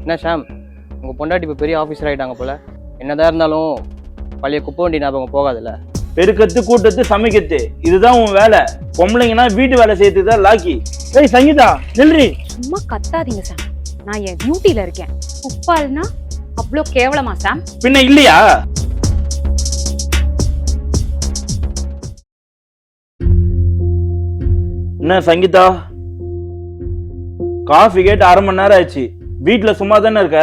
என்ன ஷாம், உங்கள் பொண்டாட்டி இப்போ பெரிய ஆஃபீஸர் ஆகிட்டாங்க போல். என்னதான் இருந்தாலும் பழைய குப்பை வண்டி ஞாபகம் போகாதுல்ல. பெருக்கத்து கூட்டத்து சமைக்கிறது இதுதான் உன் வேலை. பொம்பளைங்கன்னா வீட்டு வேலை செய்யறதுக்கு தான் லாக்கி. ஏய் சங்கீதா நில்றி. சும்மா கத்தாதீங்க சாம், நான் என் டியூட்டில இருக்கேன். குப்பால்னா அவ்வளோ கேவலமா சாம்? பின்ன இல்லையா? என்ன சங்கீதா, காஃபி கேட்டு 1/2 மணி நேரம் ஆச்சு. வீட்டுல சும்மா தானே இருக்க,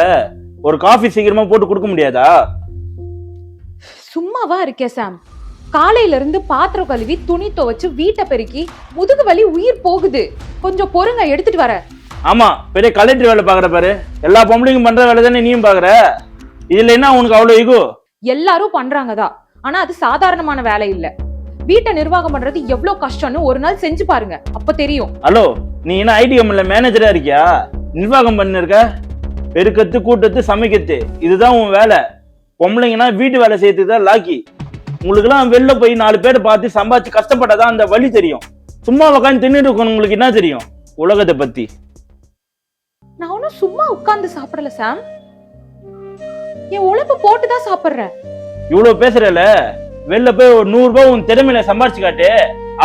ஒரு காஃபி சீக்கிரமா போட்டு கொடுக்க முடியாதா? சும்மாவா இருக்கே சாம்? காலையில இருந்து பாத்திரம் கழுவி துணி துவைச்சு வீட்டை பெருக்கி முதுகு வலி உயிர் போகுது. கொஞ்சம் பொறுங்க, எடுத்துட்டு வர. ஆமா, பெரிய கலெக்டர் வேலை பாக்குற பாரு. எல்லா பொம்பளைக்கும் பண்ற வேலை தானே நீயும் பாக்குற. இதுல என்ன உனக்கு அவ்வளவு ஈகோ? எல்லாரும் பண்றாங்கதான், ஆனா அது சாதாரணமான வேலை இல்ல. வீட்டை நிர்வாகம் பண்றது எவ்வளவு கஷ்டம்னு ஒரு நாள் செஞ்சு பாருங்க, அப்ப தெரியும். ஹலோ, நீ என்ன ஐடி கம்பெனில மேனேஜரா இருக்கியா? நிர்வாகம் பண்ணிருக்க? பெருக்கத்து கூட்டத்து சமைக்கிறது இதுதான் உன் வேலை. பொம்பளைங்கன்னா வீட்டு வேலை செய்யறதுக்கு தான் லாக்கி. உங்களுக்கு எல்லாம் வெளில போய் 4 பேரை பார்த்து சம்பாதிச்சு கஷ்டப்பட்டாதான் அந்த வழி தெரியும். சும்மா உட்காந்து தின்னுட்டு இருக்கணும், உங்களுக்கு என்ன தெரியும் உலகத்தை பத்தி? நான் ஒன்னும் சும்மா உட்கார்ந்து சாப்பிடல சாம், என் உழைப்பு போட்டுதான் சாப்பிடுறேன். இவ்வளவு பேசுறல, வெளில போய் ஒரு 100 ரூபாய் உன் திறமையில சம்பாரிச்சு காட்டு,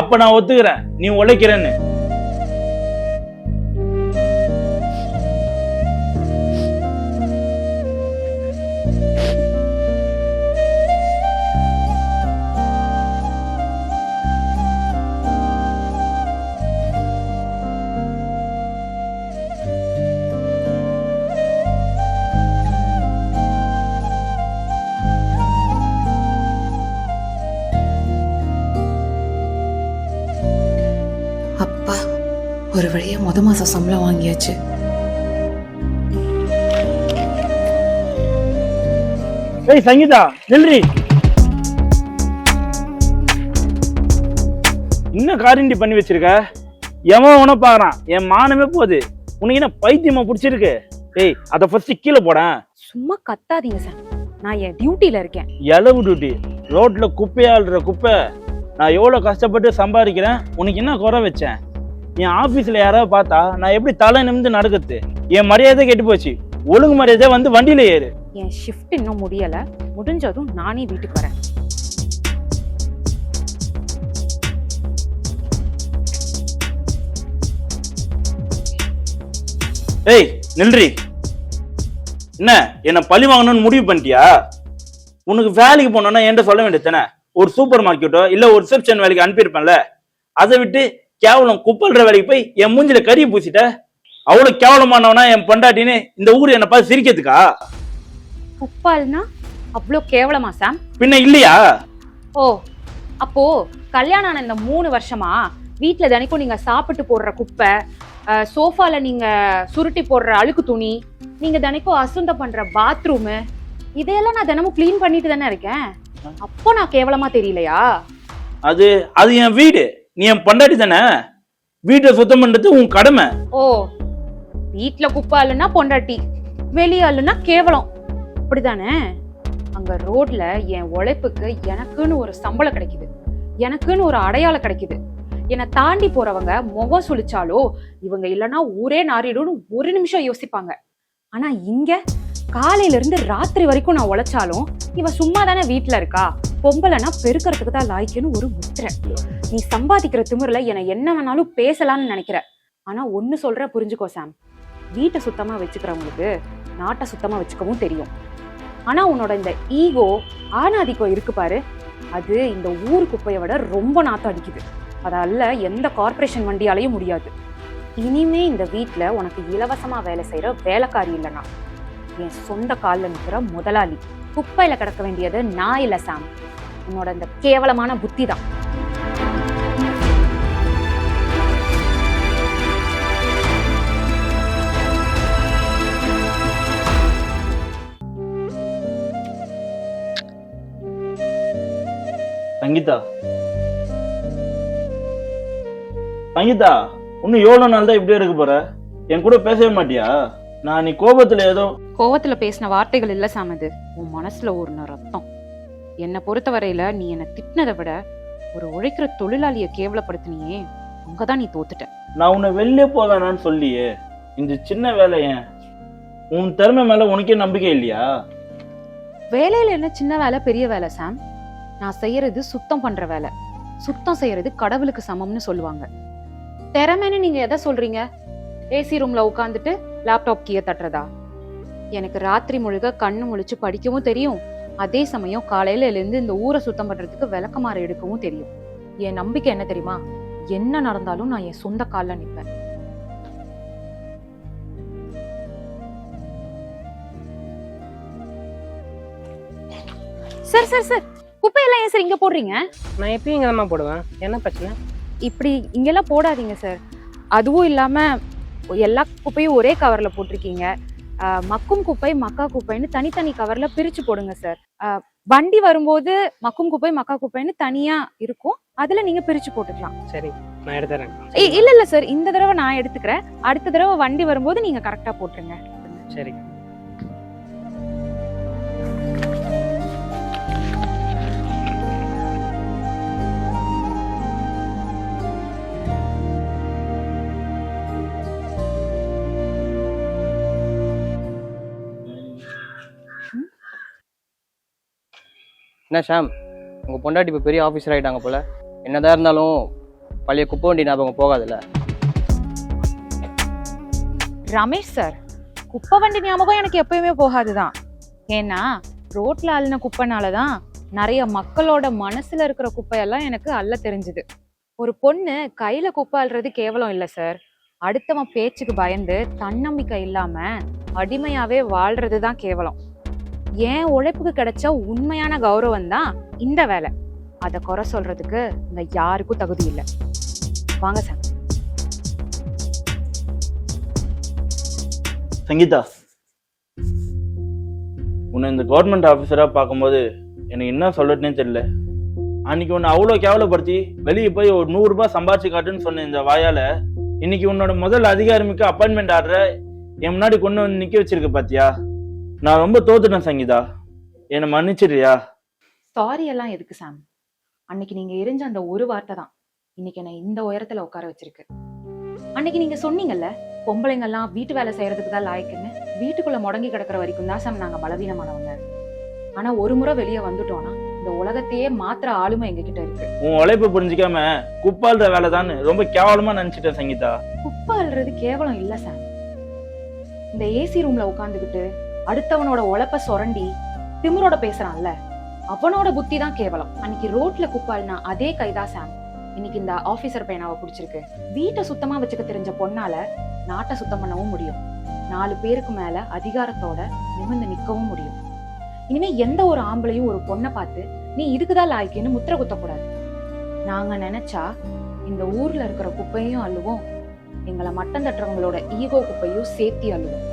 அப்ப நான் ஒத்துக்கிறேன் நீ உழைக்கிறேன்னு. அப்பா, ஒரு வழியா மாசம் சம்பளம் வாங்கியாச்சு. ஏய் சங்கீதா நில்றி. இன்னும் காரிண்டி பண்ணி வச்சிருக்க? எவன் உன பாக்குறான்? என் மானமே போகுது. உனக்கு என்ன பைத்தியமா புடிச்சிருக்கு? ஏய், அத ஃபர்ஸ்ட் கீழே போட. சும்மா கத்தாதீங்க சார், நான் என் டியூட்டில இருக்கேன். எளவு டியூட்டி? ரோட்ல குப்பையாளுற குப்பை. நான் எவ்வளவு கஷ்டப்பட்டு சம்பாதிக்கிறேன், உனக்கு என்ன குறை வச்சேன்? என் ஆபீஸ்ல யாராவது பார்த்தா நான் எப்படி தலை நிமிந்து நடக்குது? என் மரியாதை கெட்டு போச்சு. ஒழுங்கு மரியாதை வந்து வண்டியில ஏறு. என் ஷிஃப்ட் இன்னும் முடியல, முடிஞ்சதும் நானே வீட்டுக்கு வரேன். ஏய் நில்றி. என்ன என்ன பழி வாங்கணும்னு முடிவு பண்ணிட்டியா? உனக்கு வேலைக்கு போனோம்னா என்கிட்ட சொல்ல வேண்டியது தானே? ஒரு சூப்பர் மார்க்கெட்டோ இல்ல ஒரு ரிசப்ஷன் வேலைக்கு அனுப்பியிருப்பேன்ல. அதை விட்டு கேவலம் குப்பல்ற வேலைக்கு போய் என் மூஞ்சில கறியை பூசிட்ட. அவ்வளவு கேவலமானவனா என் பொண்டாட்டின்னு இந்த ஊர் என்ன பார்த்து சிரிக்கிறதுக்கா? குப்பால்னா அவ்வளோ கேவலமா சாம்? பின்ன இல்லையா? ஓ, அப்போ கல்யாணம் ஆன இந்த 3 வருஷமா வீட்டுல தினைக்கும் நீங்க சாப்பிட்டு போடுற குப்பை, சோஃபால நீங்க சுருட்டி போடுற அழுக்கு துணி, நீங்க தினைக்கும் அசுந்தம் பண்ற பாத்ரூமு, இதையெல்லாம் நான் தினமும் கிளீன் பண்ணிட்டு தானே இருக்கேன். அப்போ நான் கேவலமா தெரியலையா? அது என் வீடு, நீ என் பொண்டாட்டி தானே. வீட்டை சுத்தம் பண்றது உன் கடமை. ஓ, வீட்டுல குப்பை ஆளுன்னா பொண்டாட்டி, வெளியாளுன்னா கேவலம், அப்படிதானே? அங்க ரோட்ல என் உழைப்புக்கு எனக்குன்னு ஒரு சம்பளம் கிடைக்குது, எனக்குன்னு ஒரு அடையாளம் கிடைக்குது. என்னை தாண்டி போறவங்க முகம் சுழிச்சாலோ இவங்க இல்லைன்னா ஊரே நாரிடும்னு ஒரு நிமிஷம் யோசிப்பாங்க. ஆனா இங்க காலையில இருந்து ராத்திரி வரைக்கும் நான் உழைச்சாலும் இவ சும்மா தானே வீட்டுல இருக்கா, பொம்பளைனா பெருக்கிறதுக்கு தான் லாய்க்குன்னு ஒரு முத்திரை. நீ சம்பாதிக்கிற திமிர்ல என்னை என்ன வேணாலும் பேசலாம்னு நினைக்கிற. ஆனா ஒண்ணு சொல்ற, புரிஞ்சுக்கோ சாம், வீட்டை சுத்தமா வச்சுக்கிறவங்களுக்கு நாட்டை சுத்தமா வச்சுக்கவும் தெரியும். ஆனா உன்னோட இந்த ஈகோ ஆணாதிக்கம் இருக்கு பாரு, அது இந்த ஊர் குப்பையை விட ரொம்ப நாத்தம் அடிக்குது. அதால எந்த கார்பரேஷன் வண்டியாலையும் முடியாது. இனிமே இந்த வீட்டுல உனக்கு இலவசமா வேலை செய்யற வேலைக்காரி இல்லைனா என் சொந்த காலில் நிற்கிற முதலாளி. குப்பையில கிடக்க வேண்டியது நான் இல்ல சாம், உன்னோட இந்த கேவலமான புத்தி தான். சங்கீதா, சங்கீதா, இன்னும் எவ்வளவு நாள் தான் இப்படியே இருக்க போற? என் கூட பேசவே மாட்டியா? நான் நீ கோபத்துல ஏதோ கோவத்துல பேசின வார்த்தைகள் இல்ல சாம், அது உன் மனசுல ஒரு ரத்தம். என்னை பொறுத்தவரையில நீ என்னை திட்டினதை விட ஒரு உழைக்கிற தொழிலாளிய கேவலப்படுத்தினியே, அங்கதான் நீ தோத்துட்ட. நான் உன்னை வெளியே போவேனான்னு சொல்லியே இந்த சின்ன வேலை ஏன்? உன் திறமை மேல உனக்கே நம்பிக்கை இல்லையா? வேலையில என்ன சின்ன வேலை பெரிய வேலை சாம்? நான் செய்யறது சுத்தம் பண்ற வேலை. சுத்தம் செய்யறது கடவுளுக்கு சமம்னு சொல்லுவாங்க. திறமைன்னு நீங்க எதை சொல்றீங்க? ஏசி ரூம்ல உட்காந்துட்டு லேப்டாப் கீயை தட்டுறதா? எனக்கு ராத்திரி முழுக்க கண்ணு முழிச்சு படிக்கவும் தெரியும், அதே சமயம் காலையில எழுந்து இந்த ஊரை சுத்தம் பண்றதுக்கு விளக்கமாறு எடுக்கவும் தெரியும். என் நம்பிக்கை என்ன தெரியுமா? என்ன நடந்தாலும் நான் என் சொந்த கால்ல நிப்பேன். சார் சார் சார், குப்பையெல்லாம் ஏன் சார் இங்க போடுறீங்க? நான் எப்பயும் இங்கே தான் போடுவேன். என்ன பிரச்சனை? இப்படி இங்கெல்லாம் போடாதீங்க சார். அதுவும் இல்லாம எல்லா குப்பையும் ஒரே கவர்ல போட்டிருக்கீங்க. மக்கும் குப்பை மக்கா குப்பைன்னு தனித்தனி கவர்ல பிரிச்சு போடுங்க சார். வண்டி வரும்போது மக்கும் குப்பை மக்கா குப்பைன்னு தனியா இருக்கும், அதுல நீங்க பிரிச்சு போட்டுக்கலாம். சரி, நான் எடுத்துறேன். இல்ல இல்ல சார், இந்த தடவை நான் எடுத்துக்கிறேன். அடுத்த தடவை வண்டி வரும்போது நீங்க கரெக்டா போட்டுருங்க. சரி. என்ன ஷாம், உங்கள் பொண்டாட்டி இப்போ பெரிய ஆஃபீஸர் ஆகிட்டாங்க போல். என்னதான் இருந்தாலும் பழைய குப்பை வண்டி ஞாபகம் போகாதுல்ல? ரமேஷ் சார், குப்பை வண்டி ஞாபகம் எனக்கு எப்பயுமே போகாதுதான். ஏன்னா ரோட்ல அள்ளின குப்பைனாலதான் நிறைய மக்களோட மனசுல இருக்கிற குப்பையெல்லாம் எனக்கு அள்ள தெரிஞ்சுது. ஒரு பொண்ணு கையில குப்பை அள்ளுறது கேவலம் இல்ல சார். அடுத்தவன் பேச்சுக்கு பயந்து தன்னம்பிக்கை இல்லாம அடிமையாவே வாழ்றதுதான் கேவலம். ஏன் உழைப்புக்கு கிடைச்ச உண்மையான கௌரவம் தான் இந்த வேலை. அதை குறை சொல்றதுக்கு இந்த யாருக்கும் தகுதி இல்லை. வாங்க சார். சங்கீதா, உன்னை இந்த கவர்மெண்ட் ஆஃபீஸரா பார்க்கும்போது எனக்கு என்ன சொல்லட்டுன்னே தெரியல. அன்னைக்கு உன்னை அவ்வளோ கேவலப்படுத்தி வெளியே போய் ஒரு 100 ரூபாய் சம்பாதிச்சு காட்டுன்னு சொன்ன இந்த வாயால இன்னைக்கு உன்னோட முதல் அதிகாரிமிக்க அப்பாயின்மெண்ட் ஆர்டரை என் முன்னாடி கொண்டு வந்து நிக்க வச்சிருக்க பாத்தியா? நான் ரொம்ப தோத்துட்டேன் சங்கீதா, என்னை மன்னிச்சிடுறியா? சாரி எல்லாம் எதுக்கு சாம்? அன்னைக்கு நீங்க எரிஞ்ச அந்த ஒரு வார்த்தை தான் இன்னைக்கு என்ன இந்த உயரத்துல உட்கார வச்சிருக்கு. அன்னைக்கு நீங்க சொன்னீங்கல்ல, பொம்பளைங்கெல்லாம் வீட்டு வேலை செய்யறதுக்கு தான் லாய்க்குன்னு. வீட்டுக்குள்ள முடங்கி கிடக்குற வரைக்கும் தான் சாம் நாங்க பலவீனமானவங்க. ஆனா ஒரு முறை வெளியே வந்துட்டோம்னா இந்த உலகத்தையே மாத்திர ஆளுமை எங்க கிட்ட இருக்கு. உன் உழைப்பு புரிஞ்சுக்காம குப்பாள்ற வேலை தான் ரொம்ப கேவலமா நினைச்சிட்டேன் சங்கீதா. குப்பை அள்ளுறது கேவலம் இல்ல சாம். இந்த ஏசி ரூம்ல உட்காந்துக்கிட்டு அடுத்தவனோட உழைப்ப சொரண்டி திமிரோட பேசுறான்ல, அவனோட புத்தி தான் கேவலம். அன்னைக்கு ரோட்ல குப்பாள்னா அதே கைதா சாம் இன்னைக்கு இந்த ஆபீசர் பையனாவை பிடிச்சிருக்கு. வீட்டை சுத்தமா வச்சுக்க தெரிஞ்ச பொண்ணால நாட்டை சுத்தம் பண்ணவும் முடியும். 4 பேருக்கு மேல அதிகாரத்தோட நிமிர்ந்து நிக்கவும் முடியும். இனிமே எந்த ஒரு ஆம்பளையும் ஒரு பொண்ணை பார்த்து நீ இதுக்குதான் லாய்க்குன்னு முத்திர குத்தக்கூடாது. நாங்க நினைச்சா இந்த ஊர்ல இருக்கிற குப்பையும் அள்ளுவோம், எங்களை மட்டம் தட்டுறவங்களோட ஈகோ குப்பையும் சேர்த்தி அள்ளுவோம்.